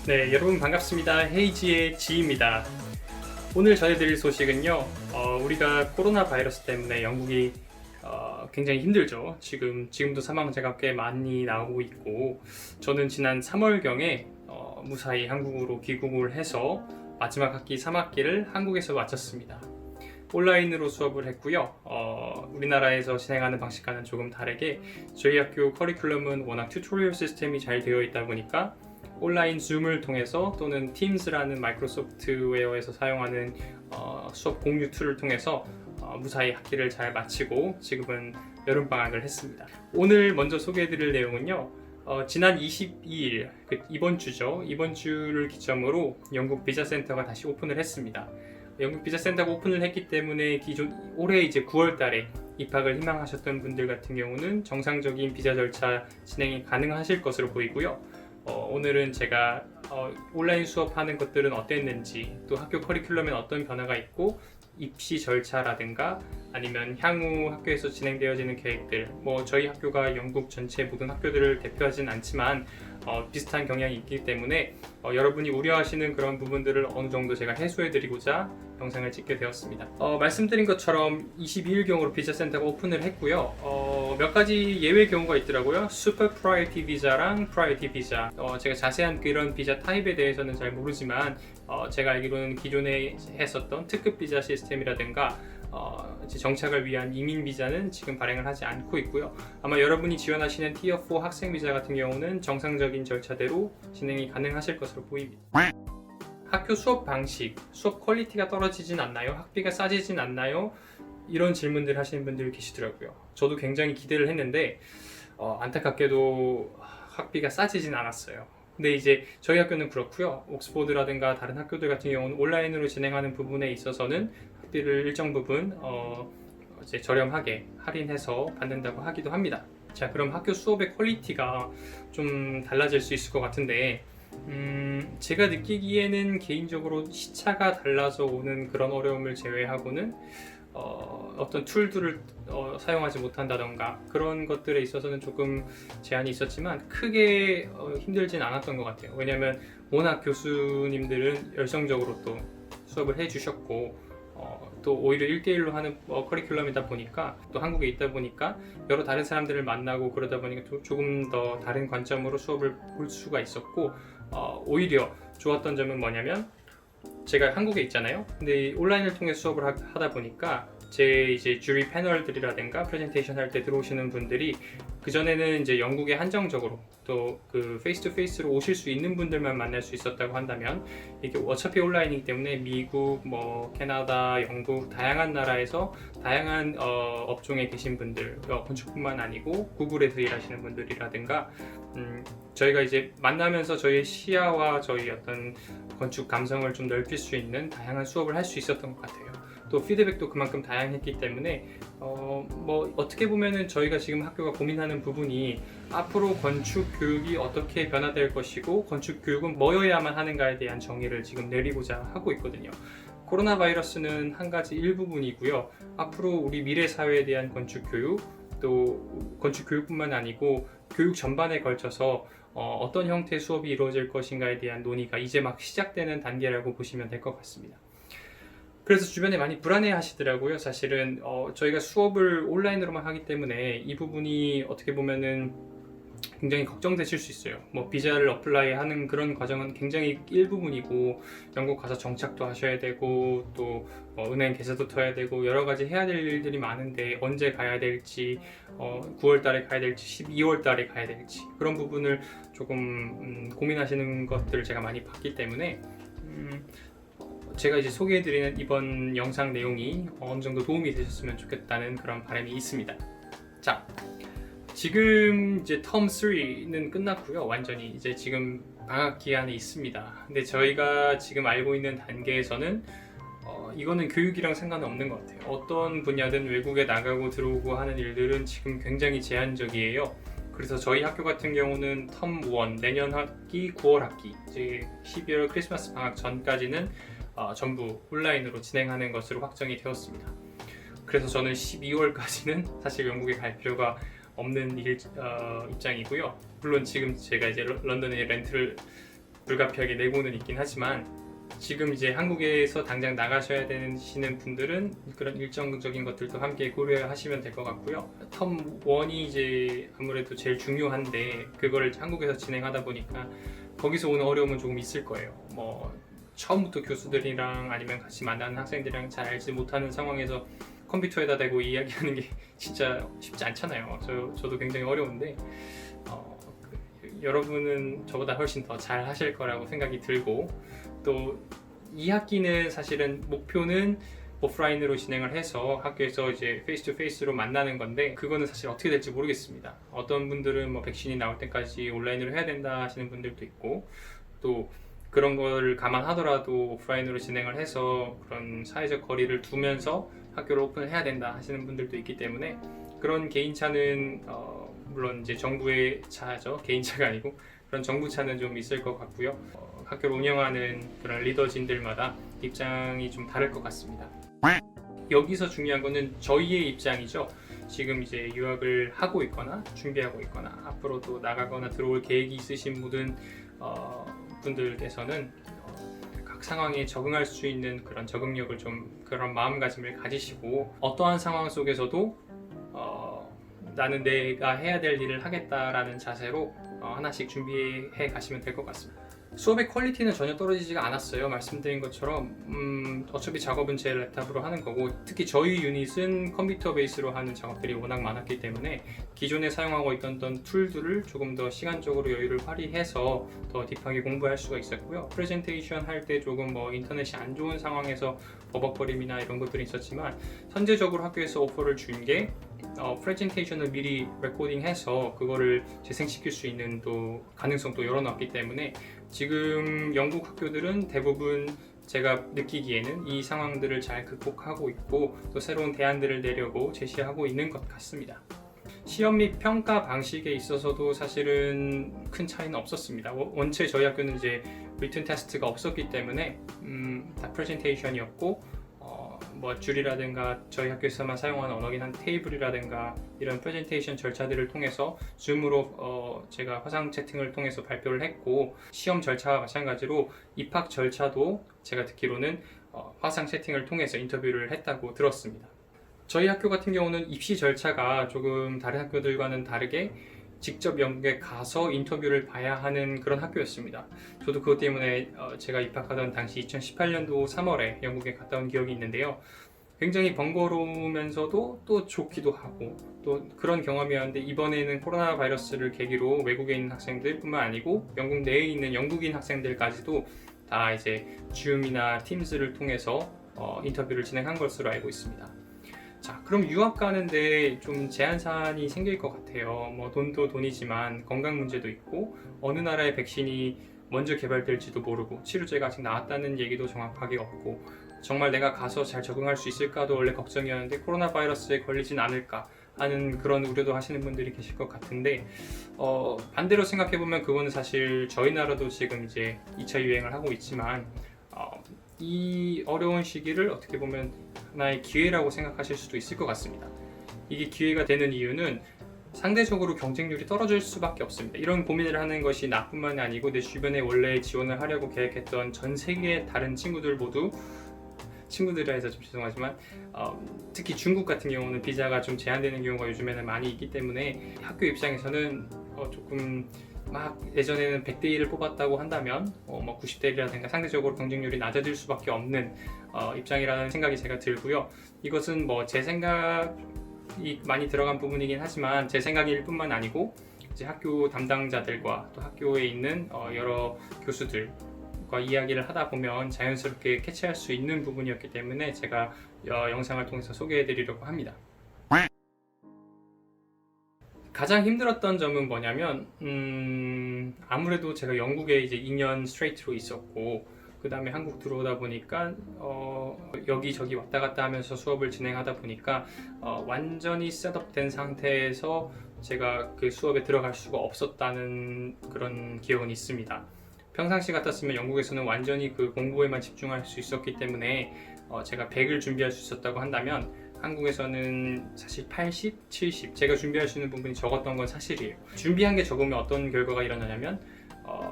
네, 여러분 반갑습니다. 헤이지의 지입니다. 오늘 전해드릴 소식은요, 우리가 코로나 바이러스 때문에 영국이 굉장히 힘들죠. 지금도 사망자가 꽤 많이 나오고 있고, 저는 지난 3월경에 무사히 한국으로 귀국을 해서 마지막 학기 3학기를 한국에서 마쳤습니다. 온라인으로 수업을 했고요. 우리나라에서 진행하는 방식과는 조금 다르게 저희 학교 커리큘럼은 워낙 튜토리얼 시스템이 잘 되어 있다 보니까 온라인 줌을 통해서 또는 팀스라는 마이크로소프트웨어에서 사용하는 수업 공유 툴을 통해서 무사히 학기를 잘 마치고 지금은 여름방학을 했습니다. 오늘 먼저 소개해드릴 내용은요, 지난 22일, 이번 주죠. 이번 주를 기점으로 영국 비자센터가 다시 오픈을 했습니다. 영국 비자센터가 오픈을 했기 때문에 올해 이제 9월 달에 입학을 희망하셨던 분들 같은 경우는 정상적인 비자 절차 진행이 가능하실 것으로 보이고요. 오늘은 제가 온라인 수업하는 것들은 어땠는지, 또 학교 커리큘럼엔 어떤 변화가 있고, 입시 절차라든가 아니면 향후 학교에서 진행되어지는 계획들, 저희 학교가 영국 전체 모든 학교들을 대표하진 않지만 비슷한 경향이 있기 때문에 여러분이 우려하시는 그런 부분들을 어느 정도 제가 해소해드리고자 영상을 찍게 되었습니다. 말씀드린 것처럼 22일경으로 비자센터가 오픈을 했고요. 몇 가지 예외 경우가 있더라고요. 슈퍼 프라이어티 비자랑 프라이어티 비자. 제가 자세한 그런 비자 타입에 대해서는 잘 모르지만 제가 알기로는 기존에 했었던 특급 비자 시스템이라든가 정착을 위한 이민 비자는 지금 발행을 하지 않고 있고요. 아마 여러분이 지원하시는 티어 4 학생 비자 같은 경우는 정상적인 절차대로 진행이 가능하실 것으로 보입니다. 학교 수업 방식, 수업 퀄리티가 떨어지진 않나요? 학비가 싸지진 않나요? 이런 질문들 하시는 분들 계시더라고요. 저도 굉장히 기대를 했는데 안타깝게도 학비가 싸지진 않았어요. 근데 이제 저희 학교는 그렇고요. 옥스포드라든가 다른 학교들 같은 경우는 온라인으로 진행하는 부분에 있어서는 학비를 일정 부분 이제 저렴하게 할인해서 받는다고 하기도 합니다. 자, 그럼 학교 수업의 퀄리티가 좀 달라질 수 있을 것 같은데, 제가 느끼기에는 개인적으로 시차가 달라서 오는 그런 어려움을 제외하고는 어떤 툴들을 사용하지 못한다던가 그런 것들에 있어서는 조금 제한이 있었지만 크게 힘들진 않았던 것 같아요. 왜냐하면 워낙 교수님들은 열성적으로 또 수업을 해주셨고, 또 오히려 1대1로 하는 커리큘럼이다 보니까, 또 한국에 있다 보니까 여러 다른 사람들을 만나고 그러다 보니까 조금 더 다른 관점으로 수업을 볼 수가 있었고, 오히려 좋았던 점은 뭐냐면, 제가 한국에 있잖아요. 근데 온라인을 통해 수업을 하다 보니까 제 이제 주리 패널들이라든가 프레젠테이션 할 때 들어오시는 분들이 그전에는 이제 영국에 한정적으로 또 그 페이스 투 페이스로 오실 수 있는 분들만 만날 수 있었다고 한다면, 이게 어차피 온라인이기 때문에 미국, 캐나다, 영국 다양한 나라에서 다양한 업종에 계신 분들, 건축뿐만 아니고 구글에서 일하시는 분들이라든가 저희가 이제 만나면서 저희의 시야와 저희 어떤 건축 감성을 좀 넓힐 수 있는 다양한 수업을 할 수 있었던 것 같아요. 또 피드백도 그만큼 다양했기 때문에 어떻게 보면은 저희가 지금 학교가 고민하는 부분이 앞으로 건축 교육이 어떻게 변화될 것이고, 건축 교육은 뭐여야만 하는가에 대한 정의를 지금 내리고자 하고 있거든요. 코로나 바이러스는 한 가지 일부분이고요. 앞으로 우리 미래 사회에 대한 건축 교육, 또 건축 교육뿐만 아니고 교육 전반에 걸쳐서 어떤 형태의 수업이 이루어질 것인가에 대한 논의가 이제 막 시작되는 단계라고 보시면 될 것 같습니다. 그래서 주변에 많이 불안해 하시더라고요. 사실은 저희가 수업을 온라인으로만 하기 때문에 이 부분이 어떻게 보면은 굉장히 걱정되실 수 있어요. 비자를 어플라이 하는 그런 과정은 굉장히 일부분이고, 영국 가서 정착도 하셔야 되고, 또 은행 계좌도 터야 되고, 여러 가지 해야 될 일들이 많은데 언제 가야 될지, 9월 달에 가야 될지 12월 달에 가야 될지, 그런 부분을 조금 고민하시는 것들을 제가 많이 봤기 때문에 제가 이제 소개해드리는 이번 영상 내용이 어느 정도 도움이 되셨으면 좋겠다는 그런 바람이 있습니다. 자, 지금 이제 텀 3는 끝났고요. 완전히 이제 지금 방학 기간에 있습니다. 근데 저희가 지금 알고 있는 단계에서는 이거는 교육이랑 상관은 없는 것 같아요. 어떤 분야든 외국에 나가고 들어오고 하는 일들은 지금 굉장히 제한적이에요. 그래서 저희 학교 같은 경우는 텀 1, 내년 학기 9월 학기, 이제 12월 크리스마스 방학 전까지는 전부 온라인으로 진행하는 것으로 확정이 되었습니다. 그래서 저는 12월까지는 사실 영국에 갈 필요가 없는 입장이고요. 물론 지금 제가 이제 런던에 렌트를 불가피하게 내고는 있긴 하지만 지금 이제 한국에서 당장 나가셔야 되시는 분들은 그런 일정적인 것들도 함께 고려하시면 될 것 같고요. 텀 1이 이제 아무래도 제일 중요한데 그걸 한국에서 진행하다 보니까 거기서 오는 어려움은 조금 있을 거예요. 뭐 처음부터 교수들이랑 아니면 같이 만나는 학생들이랑 잘 알지 못하는 상황에서 컴퓨터에다 대고 이야기하는 게 진짜 쉽지 않잖아요. 저도 굉장히 어려운데 여러분은 저보다 훨씬 더 잘 하실 거라고 생각이 들고, 또 2학기는 사실은 목표는 오프라인으로 진행을 해서 학교에서 이제 페이스 투 페이스로 만나는 건데 그거는 사실 어떻게 될지 모르겠습니다. 어떤 분들은 뭐 백신이 나올 때까지 온라인으로 해야 된다 하시는 분들도 있고, 또 그런 걸 감안하더라도 오프라인으로 진행을 해서 그런 사회적 거리를 두면서 학교를 오픈을 해야 된다 하시는 분들도 있기 때문에 그런 개인차는 물론 이제 정부의 차죠. 개인차가 아니고 그런 정부 차는 좀 있을 것 같고요. 학교를 운영하는 그런 리더진들마다 입장이 좀 다를 것 같습니다. 여기서 중요한 거는 저희의 입장이죠. 지금 이제 유학을 하고 있거나 준비하고 있거나 앞으로도 나가거나 들어올 계획이 있으신 분들께서는 각 상황에 적응할 수 있는 그런 적응력을 좀, 그런 마음가짐을 가지시고 어떠한 상황 속에서도 나는 내가 해야 될 일을 하겠다라는 자세로 하나씩 준비해 가시면 될 것 같습니다. 수업의 퀄리티는 전혀 떨어지지가 않았어요. 말씀드린 것처럼 어차피 작업은 제 랩탑으로 하는 거고, 특히 저희 유닛은 컴퓨터 베이스로 하는 작업들이 워낙 많았기 때문에 기존에 사용하고 있던 툴들을 조금 더 시간적으로 여유를 발휘해서 더 딥하게 공부할 수가 있었고요. 프레젠테이션 할 때 조금 뭐 인터넷이 안 좋은 상황에서 버벅거림이나 이런 것들이 있었지만 선제적으로 학교에서 오퍼를 준 게 프레젠테이션을 미리 레코딩해서 그거를 재생시킬 수 있는 또 가능성도 열어놨기 때문에 지금 영국 학교들은 대부분 제가 느끼기에는 이 상황들을 잘 극복하고 있고 또 새로운 대안들을 내려고 제시하고 있는 것 같습니다. 시험 및 평가 방식에 있어서도 사실은 큰 차이는 없었습니다. 원체 저희 학교는 이제 리튼 테스트가 없었기 때문에 다 프레젠테이션이었고 뭐 줄이라든가 저희 학교에서만 사용하는 언어긴 한 테이블이라든가 이런 프레젠테이션 절차들을 통해서 줌으로 제가 화상 채팅을 통해서 발표를 했고, 시험 절차와 마찬가지로 입학 절차도 제가 듣기로는 화상 채팅을 통해서 인터뷰를 했다고 들었습니다. 저희 학교 같은 경우는 입시 절차가 조금 다른 학교들과는 다르게 직접 영국에 가서 인터뷰를 봐야 하는 그런 학교였습니다. 저도 그것 때문에 제가 입학하던 당시 2018년도 3월에 영국에 갔다 온 기억이 있는데요. 굉장히 번거로우면서도 또 좋기도 하고 또 그런 경험이었는데, 이번에는 코로나 바이러스를 계기로 외국에 있는 학생들뿐만 아니고 영국 내에 있는 영국인 학생들까지도 다 이제 줌이나 팀스를 통해서 인터뷰를 진행한 것으로 알고 있습니다. 자, 그럼 유학 가는데 좀 제한 사안이 생길 것 같아요. 뭐 돈도 돈이지만 건강 문제도 있고 어느 나라의 백신이 먼저 개발될지도 모르고 치료제가 아직 나왔다는 얘기도 정확하게 없고 정말 내가 가서 잘 적응할 수 있을까도 원래 걱정이었는데 코로나 바이러스에 걸리진 않을까 하는 그런 우려도 하시는 분들이 계실 것 같은데 반대로 생각해보면 그거는 사실 저희 나라도 지금 이제 2차 유행을 하고 있지만 이 어려운 시기를 어떻게 보면 하나의 기회라고 생각하실 수도 있을 것 같습니다. 이게 기회가 되는 이유는 상대적으로 경쟁률이 떨어질 수밖에 없습니다. 이런 고민을 하는 것이 나뿐만이 아니고 내 주변에 원래 지원을 하려고 계획했던 전 세계의 다른 친구들 모두, 친구들이라 해서 좀 죄송하지만 특히 중국 같은 경우는 비자가 좀 제한되는 경우가 요즘에는 많이 있기 때문에 학교 입장에서는 조금 막 예전에는 100대 1을 뽑았다고 한다면 뭐 90대 1이라든가 상대적으로 경쟁률이 낮아질 수밖에 없는 입장이라는 생각이 제가 들고요. 이것은 뭐 제 생각이 많이 들어간 부분이긴 하지만 제 생각일 뿐만 아니고 이제 학교 담당자들과 또 학교에 있는 여러 교수들과 이야기를 하다 보면 자연스럽게 캐치할 수 있는 부분이었기 때문에 제가 영상을 통해서 소개해 드리려고 합니다. 가장 힘들었던 점은 뭐냐면 아무래도 제가 영국에 이제 2년 스트레이트로 있었고 그 다음에 한국 들어오다 보니까 여기저기 왔다 갔다 하면서 수업을 진행하다 보니까 완전히 셋업된 상태에서 제가 그 수업에 들어갈 수가 없었다는 그런 기억은 있습니다. 평상시 같았으면 영국에서는 완전히 그 공부에만 집중할 수 있었기 때문에 제가 100을 준비할 수 있었다고 한다면 한국에서는 사실 80, 70 제가 준비할 수 있는 부분이 적었던 건 사실이에요. 준비한 게 적으면 어떤 결과가 일어나냐면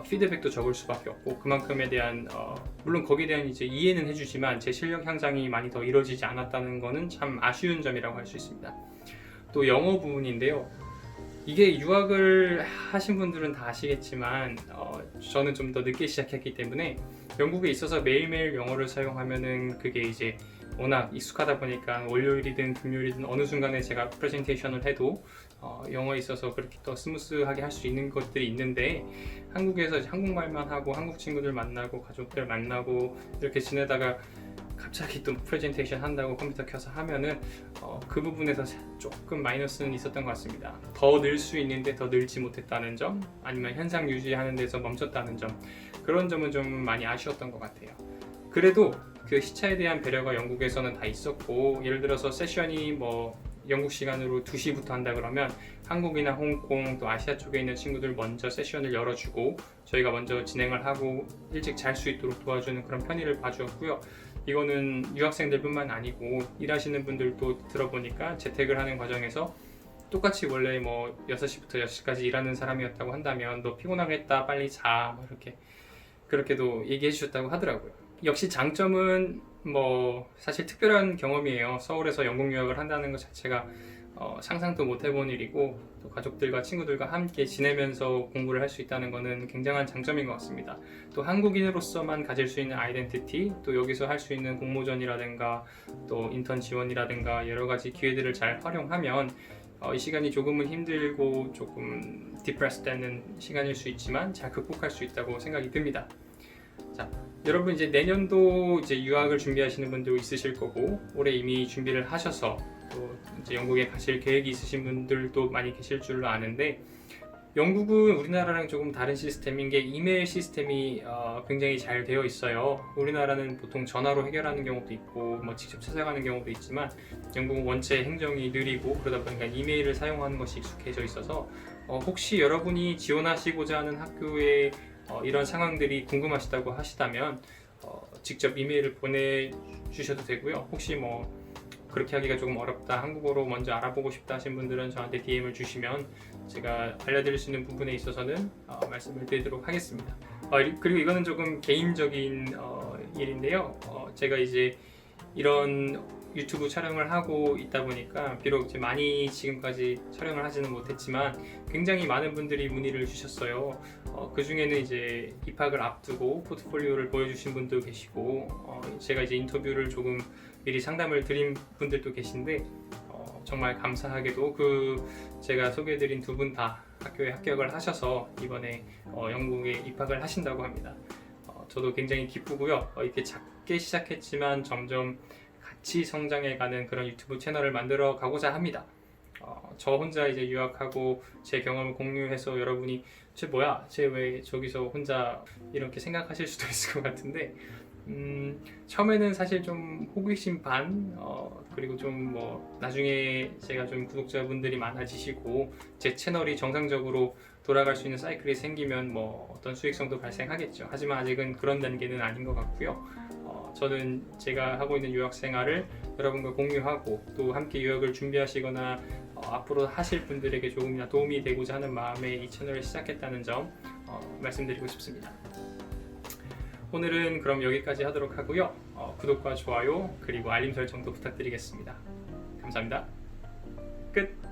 피드백도 적을 수밖에 없고 그만큼에 대한 물론 거기에 대한 이제 이해는 해주지만 제 실력 향상이 많이 더 이루어지지 않았다는 거는 참 아쉬운 점이라고 할 수 있습니다. 또 영어 부분인데요. 이게 유학을 하신 분들은 다 아시겠지만 저는 좀 더 늦게 시작했기 때문에 영국에 있어서 매일매일 영어를 사용하면은 그게 이제 워낙 익숙하다 보니까 월요일이든 금요일이든 어느 순간에 제가 프레젠테이션을 해도 영어에 있어서 그렇게 더 스무스하게 할 수 있는 것들이 있는데 한국에서 한국말만 하고 한국 친구들 만나고 가족들 만나고 이렇게 지내다가 갑자기 또 프레젠테이션 한다고 컴퓨터 켜서 하면은 그 부분에서 조금 마이너스는 있었던 것 같습니다. 더 늘 수 있는데 더 늘지 못했다는 점, 아니면 현상 유지하는 데서 멈췄다는 점, 그런 점은 좀 많이 아쉬웠던 것 같아요. 그래도 그 시차에 대한 배려가 영국에서는 다 있었고, 예를 들어서 세션이 뭐 영국 시간으로 2시부터 한다 그러면 한국이나 홍콩 또 아시아 쪽에 있는 친구들 먼저 세션을 열어주고 저희가 먼저 진행을 하고 일찍 잘 수 있도록 도와주는 그런 편의를 봐주었고요. 이거는 유학생들뿐만 아니고 일하시는 분들도 들어보니까 재택을 하는 과정에서 똑같이 원래 뭐 6시부터 6시까지 일하는 사람이었다고 한다면 너 피곤하겠다 빨리 자 뭐 이렇게 그렇게도 얘기해 주셨다고 하더라고요. 역시 장점은 뭐 사실 특별한 경험이에요. 서울에서 영국 유학을 한다는 것 자체가 상상도 못 해본 일이고 또 가족들과 친구들과 함께 지내면서 공부를 할 수 있다는 것은 굉장한 장점인 것 같습니다. 또 한국인으로서만 가질 수 있는 아이덴티티, 또 여기서 할 수 있는 공모전이라든가 또 인턴 지원이라든가 여러 가지 기회들을 잘 활용하면 이 시간이 조금은 힘들고 조금 디프레스 되는 시간일 수 있지만 잘 극복할 수 있다고 생각이 듭니다. 자, 여러분 이제 내년도 이제 유학을 준비하시는 분도 있으실 거고 올해 이미 준비를 하셔서 또 이제 영국에 가실 계획이 있으신 분들도 많이 계실 줄로 아는데 영국은 우리나라랑 조금 다른 시스템인 게 이메일 시스템이 굉장히 잘 되어 있어요. 우리나라는 보통 전화로 해결하는 경우도 있고 뭐 직접 찾아가는 경우도 있지만 영국은 원체 행정이 느리고 그러다 보니까 이메일을 사용하는 것이 익숙해져 있어서 혹시 여러분이 지원하시고자 하는 학교에 이런 상황들이 궁금하시다고 하시다면 직접 이메일을 보내주셔도 되고요. 혹시 뭐 그렇게 하기가 조금 어렵다, 한국어로 먼저 알아보고 싶다 하신 분들은 저한테 DM을 주시면 제가 알려드릴 수 있는 부분에 있어서는 말씀을 드리도록 하겠습니다. 그리고 이거는 조금 개인적인 일인데요. 제가 이제 이런 유튜브 촬영을 하고 있다 보니까 비록 이제 많이 지금까지 촬영을 하지는 못했지만 굉장히 많은 분들이 문의를 주셨어요. 그 중에는 이제 입학을 앞두고 포트폴리오를 보여주신 분도 계시고 제가 이제 인터뷰를 조금 미리 상담을 드린 분들도 계신데 정말 감사하게도 제가 소개해드린 두 분 다 학교에 합격을 하셔서 이번에 영국에 입학을 하신다고 합니다. 저도 굉장히 기쁘고요. 이렇게 작게 시작했지만 점점 같이 성장해가는 그런 유튜브 채널을 만들어 가고자 합니다. 저 혼자 이제 유학하고 제 경험을 공유해서 여러분이 쟤 뭐야? 쟤 왜 저기서 혼자 이렇게 생각하실 수도 있을 것 같은데 처음에는 사실 좀 호기심 반 그리고 좀 뭐 나중에 제가 좀 구독자분들이 많아지시고 제 채널이 정상적으로 돌아갈 수 있는 사이클이 생기면 뭐 어떤 수익성도 발생하겠죠. 하지만 아직은 그런 단계는 아닌 것 같고요. 저는 제가 하고 있는 유학 생활을 여러분과 공유하고 또 함께 유학을 준비하시거나 앞으로 하실 분들에게 조금이나 도움이 되고자 하는 마음에 이 채널을 시작했다는 점 말씀드리고 싶습니다. 오늘은 그럼 여기까지 하도록 하고요. 구독과 좋아요 그리고 알림 설정도 부탁드리겠습니다. 감사합니다. 끝!